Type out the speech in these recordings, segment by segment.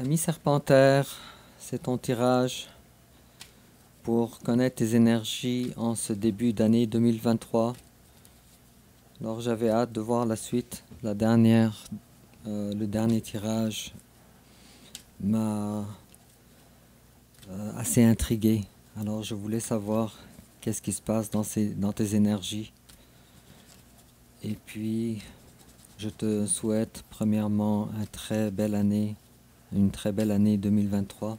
Ami Serpentaire, c'est ton tirage pour connaître tes énergies en ce début d'année 2023. Alors j'avais hâte de voir la suite. Le dernier tirage m'a assez intrigué. Alors je voulais savoir qu'est-ce qui se passe dans tes énergies. Et puis je te souhaite premièrement une très belle année 2023.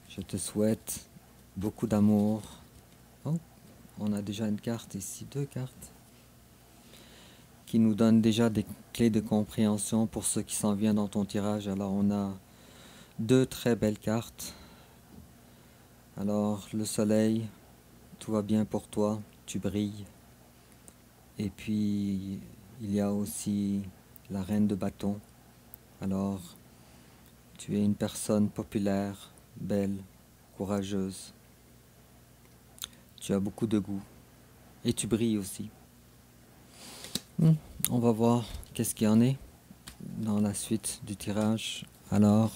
Je te souhaite beaucoup d'amour. Oh, on a déjà une carte ici, deux cartes, qui nous donnent déjà des clés de compréhension pour ce qui s'en vient dans ton tirage. Alors on a deux très belles cartes. Alors le soleil, tout va bien pour toi, tu brilles. Et puis il y a aussi la reine de bâton. Alors tu es une personne populaire, belle, courageuse. Tu as beaucoup de goût. Et tu brilles aussi. On va voir qu'est-ce qu'il y en est dans la suite du tirage. Alors,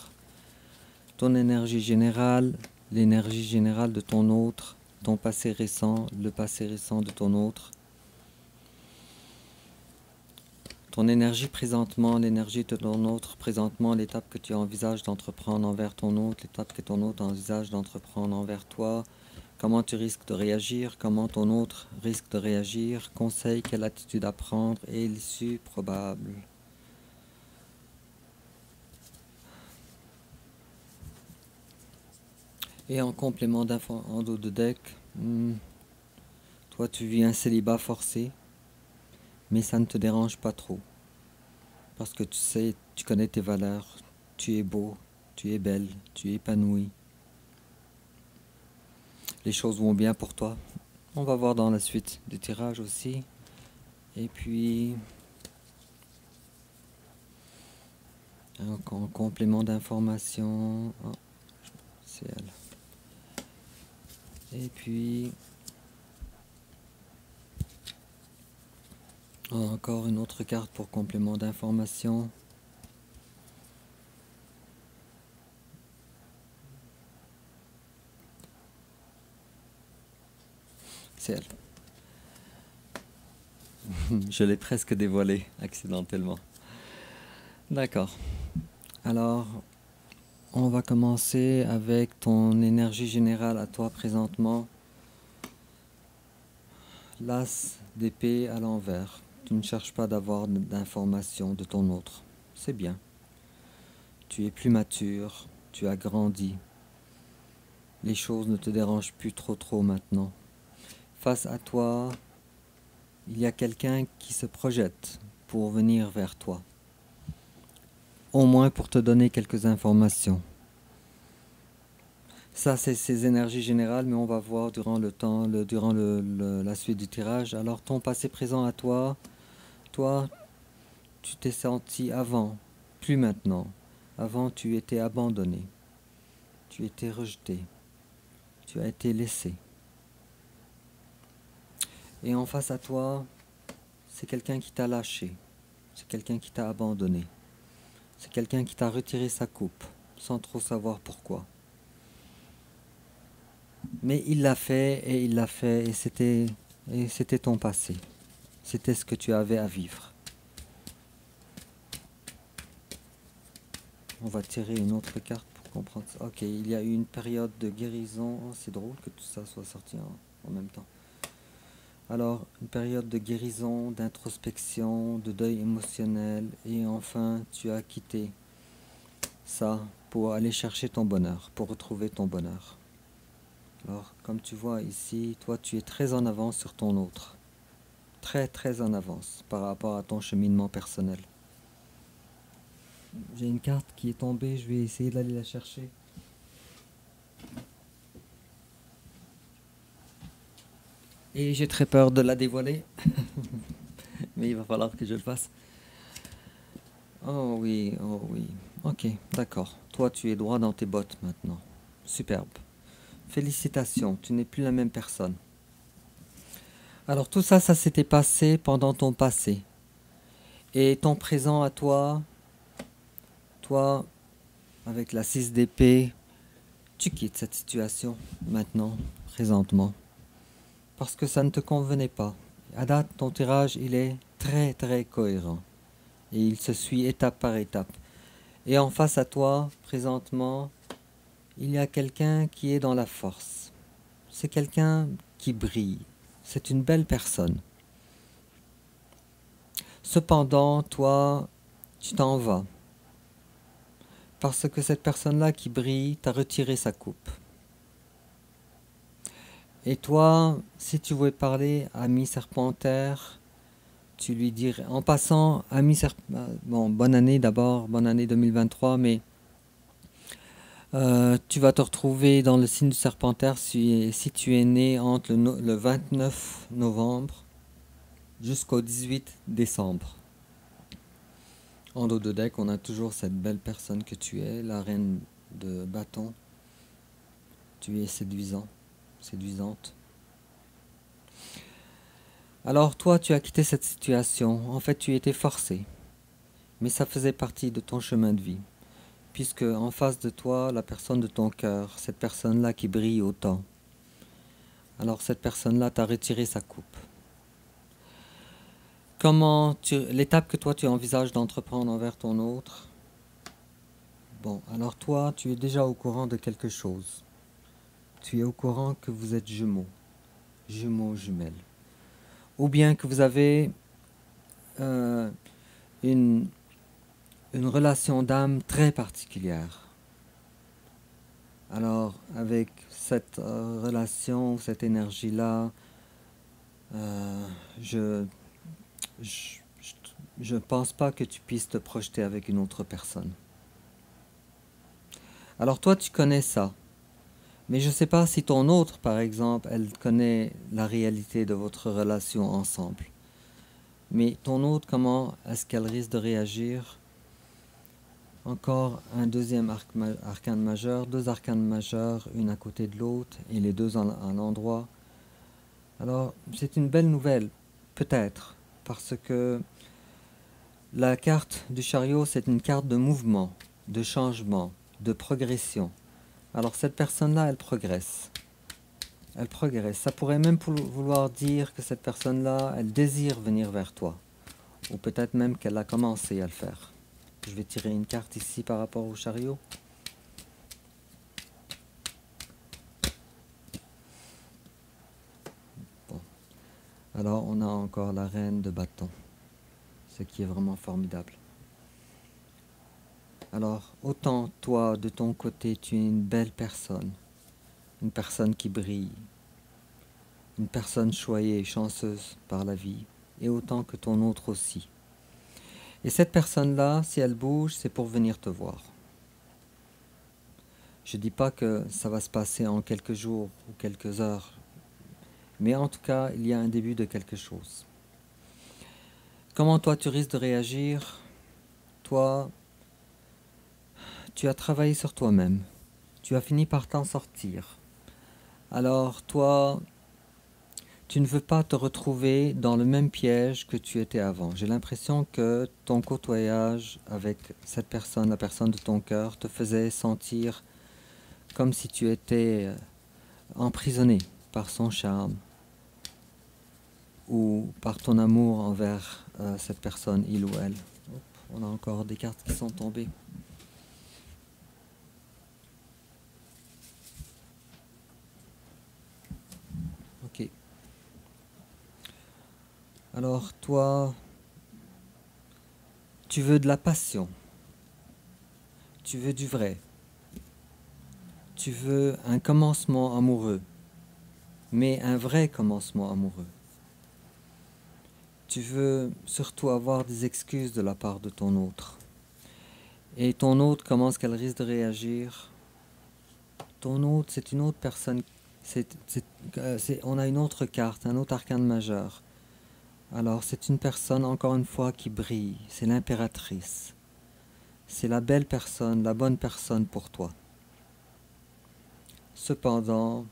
ton énergie générale, l'énergie générale de ton autre, ton passé récent, le passé récent de ton autre. Ton énergie présentement, l'énergie de ton autre présentement, l'étape que tu envisages d'entreprendre envers ton autre, l'étape que ton autre envisage d'entreprendre envers toi. Comment tu risques de réagir, comment ton autre risque de réagir, conseil, quelle attitude à prendre et l'issue probable. Et en complément d'info en dos de deck, toi tu vis un célibat forcé, mais ça ne te dérange pas trop. Parce que tu sais, tu connais tes valeurs, tu es beau, tu es belle, tu es épanoui. Les choses vont bien pour toi. On va voir dans la suite du tirage aussi. Et puis, en complément d'information, oh, c'est elle. Et puis, encore une autre carte pour complément d'information. C'est elle. Je l'ai presque dévoilé accidentellement. D'accord. Alors, on va commencer avec ton énergie générale à toi présentement. L'as d'épée à l'envers. Tu ne cherches pas d'avoir d'informations de ton autre. C'est bien. Tu es plus mature, tu as grandi. Les choses ne te dérangent plus trop maintenant. Face à toi, il y a quelqu'un qui se projette pour venir vers toi. Au moins pour te donner quelques informations. Ça, c'est ses énergies générales, mais on va voir durant la suite du tirage. Alors, ton passé présent à toi, tu t'es senti avant, plus maintenant. Avant, tu étais abandonné, tu étais rejeté, tu as été laissé. Et en face à toi, c'est quelqu'un qui t'a lâché, c'est quelqu'un qui t'a abandonné, c'est quelqu'un qui t'a retiré sa coupe, sans trop savoir pourquoi. Mais il l'a fait, et c'était ton passé. C'était ce que tu avais à vivre. On va tirer une autre carte pour comprendre ça. Ok, il y a eu une période de guérison. Oh, c'est drôle que tout ça soit sorti en même temps. Alors, une période de guérison, d'introspection, de deuil émotionnel. Et enfin, tu as quitté ça pour aller chercher ton bonheur, pour retrouver ton bonheur. Alors, comme tu vois ici, toi, tu es très en avance sur ton autre. Très en avance par rapport à ton cheminement personnel. J'ai une carte qui est tombée, je vais essayer d'aller la chercher. Et j'ai très peur de la dévoiler. Mais il va falloir que je le fasse. Oh oui, oh oui. Ok, d'accord. Toi, tu es droit dans tes bottes maintenant. Superbe. Félicitations, tu n'es plus la même personne. Alors tout ça, ça s'était passé pendant ton passé. Et ton présent à toi, avec la 6 d'épée, tu quittes cette situation maintenant, présentement, parce que ça ne te convenait pas. À date, ton tirage, il est très très cohérent et il se suit étape par étape. Et en face à toi, présentement, il y a quelqu'un qui est dans la force. C'est quelqu'un qui brille. C'est une belle personne. Cependant, toi, tu t'en vas. Parce que cette personne-là qui brille t'a retiré sa coupe. Et toi, si tu voulais parler à ami Serpentaire, tu lui dirais, en passant, ami Serpentaire, bon, bonne année d'abord, bonne année 2023, mais tu vas te retrouver dans le signe du Serpentaire si tu es né entre le 29 novembre jusqu'au 18 décembre. En dos de deck, on a toujours cette belle personne que tu es, la reine de bâton. Tu es séduisant, séduisante. Alors toi, tu as quitté cette situation. En fait, tu étais forcé. Mais ça faisait partie de ton chemin de vie. Puisque en face de toi, la personne de ton cœur, cette personne-là qui brille autant. Alors cette personne-là t'a retiré sa coupe. L'étape que toi tu envisages d'entreprendre envers ton autre. Bon, alors toi, tu es déjà au courant de quelque chose. Tu es au courant que vous êtes jumeaux, jumeaux, jumelles. Ou bien que vous avez euh, une relation d'âme très particulière. Alors, avec cette relation, cette énergie-là, je je pense pas que tu puisses te projeter avec une autre personne. Alors toi, tu connais ça. Mais je ne sais pas si ton autre, par exemple, elle connaît la réalité de votre relation ensemble. Mais ton autre, comment est-ce qu'elle risque de réagir? Encore un deuxième arcane majeur, deux arcanes majeurs, une à côté de l'autre, et les deux en endroit. Alors, c'est une belle nouvelle, peut-être, parce que la carte du chariot, c'est une carte de mouvement, de changement, de progression. Alors cette personne-là, elle progresse. Elle progresse. Ça pourrait même vouloir dire que cette personne-là, elle désire venir vers toi. Ou peut-être même qu'elle a commencé à le faire. Je vais tirer une carte ici par rapport au chariot. Bon. Alors on a encore la reine de bâton. Ce qui est vraiment formidable. Alors, autant toi, de ton côté, tu es une belle personne. Une personne qui brille. Une personne choyée, chanceuse par la vie. Et autant que ton autre aussi. Et cette personne-là, si elle bouge, c'est pour venir te voir. Je ne dis pas que ça va se passer en quelques jours ou quelques heures. Mais en tout cas, il y a un début de quelque chose. Comment toi tu risques de réagir? Toi, tu as travaillé sur toi-même. Tu as fini par t'en sortir. Alors toi, tu ne veux pas te retrouver dans le même piège que tu étais avant. J'ai l'impression que ton côtoyage avec cette personne, la personne de ton cœur, te faisait sentir comme si tu étais emprisonné par son charme ou par ton amour envers cette personne, il ou elle. Hop, on a encore des cartes qui sont tombées. Ok. Alors toi, tu veux de la passion. Tu veux du vrai. Tu veux un commencement amoureux. Mais un vrai commencement amoureux. Tu veux surtout avoir des excuses de la part de ton autre. Et ton autre, comment est-ce qu'elle risque de réagir? Ton autre, c'est une autre personne. On a une autre carte, un autre arcane majeur. Alors, c'est une personne, encore une fois, qui brille. C'est l'impératrice. C'est la belle personne, la bonne personne pour toi. Cependant,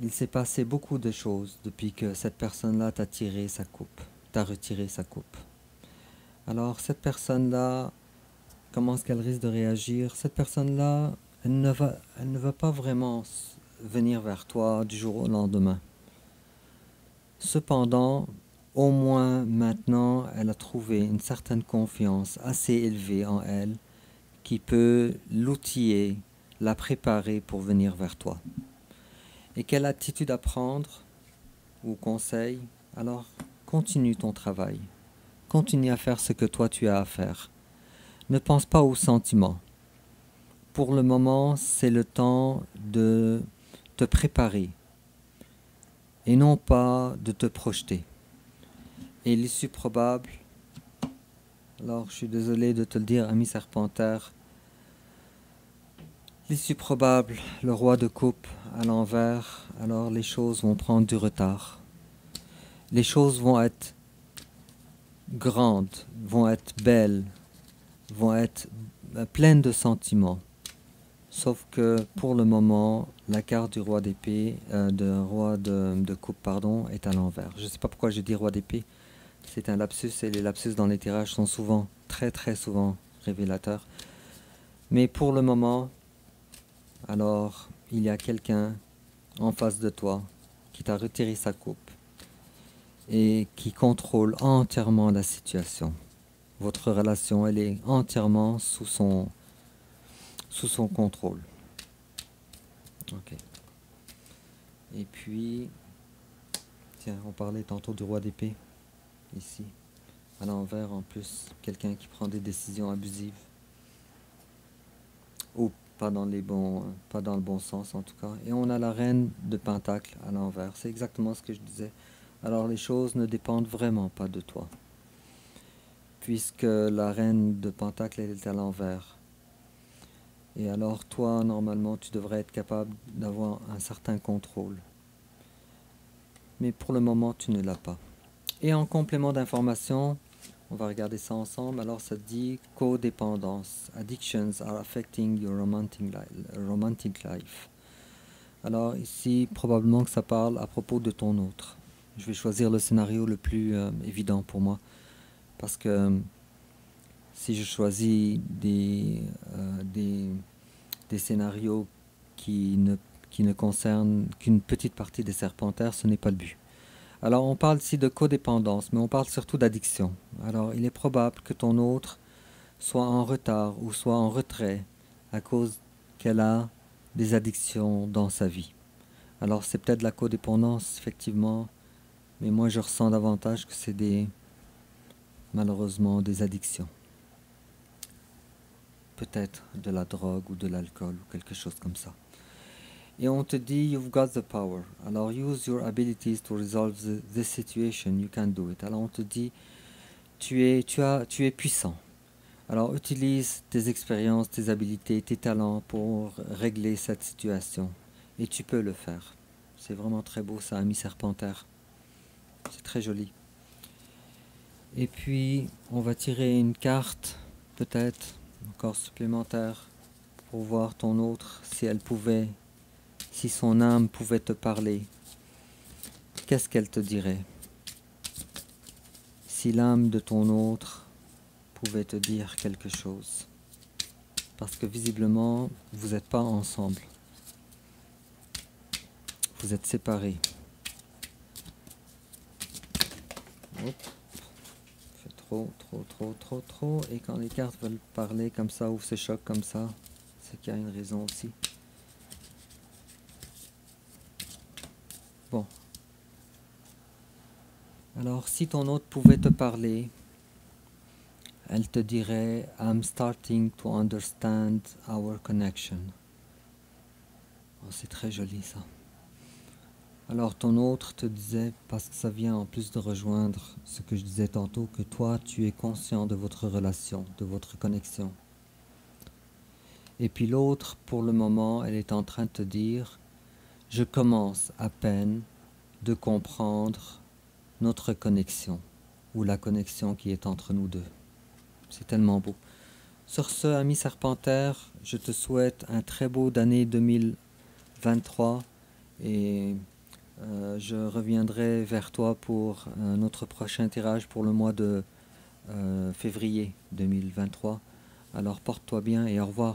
il s'est passé beaucoup de choses depuis que cette personne-là t'a tiré sa coupe, t'a retiré sa coupe. Alors, cette personne-là, comment est-ce qu'elle risque de réagir? Cette personne-là, elle ne va pas vraiment venir vers toi du jour au lendemain. Cependant, au moins maintenant, elle a trouvé une certaine confiance assez élevée en elle qui peut l'outiller, la préparer pour venir vers toi. Et quelle attitude à prendre ou conseil? Alors, continue ton travail. Continue à faire ce que toi tu as à faire. Ne pense pas aux sentiments. Pour le moment, c'est le temps de te préparer et non pas de te projeter. Et l'issue probable, alors je suis désolé de te le dire, ami Serpentaire, l'issue probable, le roi de coupe à l'envers, alors les choses vont prendre du retard. Les choses vont être grandes, vont être belles, vont être pleines de sentiments. Sauf que pour le moment, la carte du roi d'épée, de roi de coupe, pardon, est à l'envers. Je ne sais pas pourquoi j'ai dit roi d'épée. C'est un lapsus et les lapsus dans les tirages sont souvent, très souvent révélateurs. Mais pour le moment, alors, il y a quelqu'un en face de toi qui t'a retiré sa coupe et qui contrôle entièrement la situation. Votre relation, elle est entièrement sous son contrôle. Ok. Et puis, tiens, on parlait tantôt du roi d'épée, ici. À l'envers, en plus, quelqu'un qui prend des décisions abusives. Ou pas dans le bon sens, en tout cas. Et on a la reine de Pentacle à l'envers. C'est exactement ce que je disais. Alors, les choses ne dépendent vraiment pas de toi. Puisque la reine de Pentacle, elle est à l'envers. Et alors, toi, normalement, tu devrais être capable d'avoir un certain contrôle. Mais pour le moment, tu ne l'as pas. Et en complément d'information, on va regarder ça ensemble. Alors, ça dit codépendance. Addictions are affecting your romantic life. Alors, ici, probablement que ça parle à propos de ton autre. Je vais choisir le scénario le plus évident pour moi. Parce que si je choisis des scénarios qui ne concernent qu'une petite partie des Serpentaires, ce n'est pas le but. Alors on parle ici de codépendance, mais on parle surtout d'addiction. Alors il est probable que ton autre soit en retard ou soit en retrait à cause qu'elle a des addictions dans sa vie. Alors c'est peut-être la codépendance, effectivement, mais moi je ressens davantage que c'est malheureusement des addictions. Peut-être de la drogue ou de l'alcool ou quelque chose comme ça. Et on te dit, you've got the power. Alors use your abilities to resolve this situation, you can do it. Alors on te dit, tu es puissant. Alors utilise tes expériences, tes habiletés, tes talents pour régler cette situation. Et tu peux le faire. C'est vraiment très beau ça, ami Serpentaire. C'est très joli. Et puis, on va tirer une carte, peut-être, encore supplémentaire, pour voir ton autre, si son âme pouvait te parler. Qu'est-ce qu'elle te dirait? Si l'âme de ton autre pouvait te dire quelque chose. Parce que visiblement, vous n'êtes pas ensemble. Vous êtes séparés. Hop. Fait trop. Et quand les cartes veulent parler comme ça ou se choquent comme ça, c'est qu'il y a une raison aussi. Bon. Alors, si ton autre pouvait te parler, elle te dirait « I'm starting to understand our connection ». Oh, c'est très joli ça. Alors ton autre te disait, parce que ça vient en plus de rejoindre ce que je disais tantôt, que toi tu es conscient de votre relation, de votre connexion. Et puis l'autre, pour le moment, elle est en train de te dire « Je commence à peine de comprendre notre connexion, ou la connexion qui est entre nous deux. » C'est tellement beau. Sur ce, ami Serpentaire, je te souhaite un très beau d'année 2023 et je reviendrai vers toi pour notre prochain tirage pour le mois de février 2023. Alors porte-toi bien et au revoir.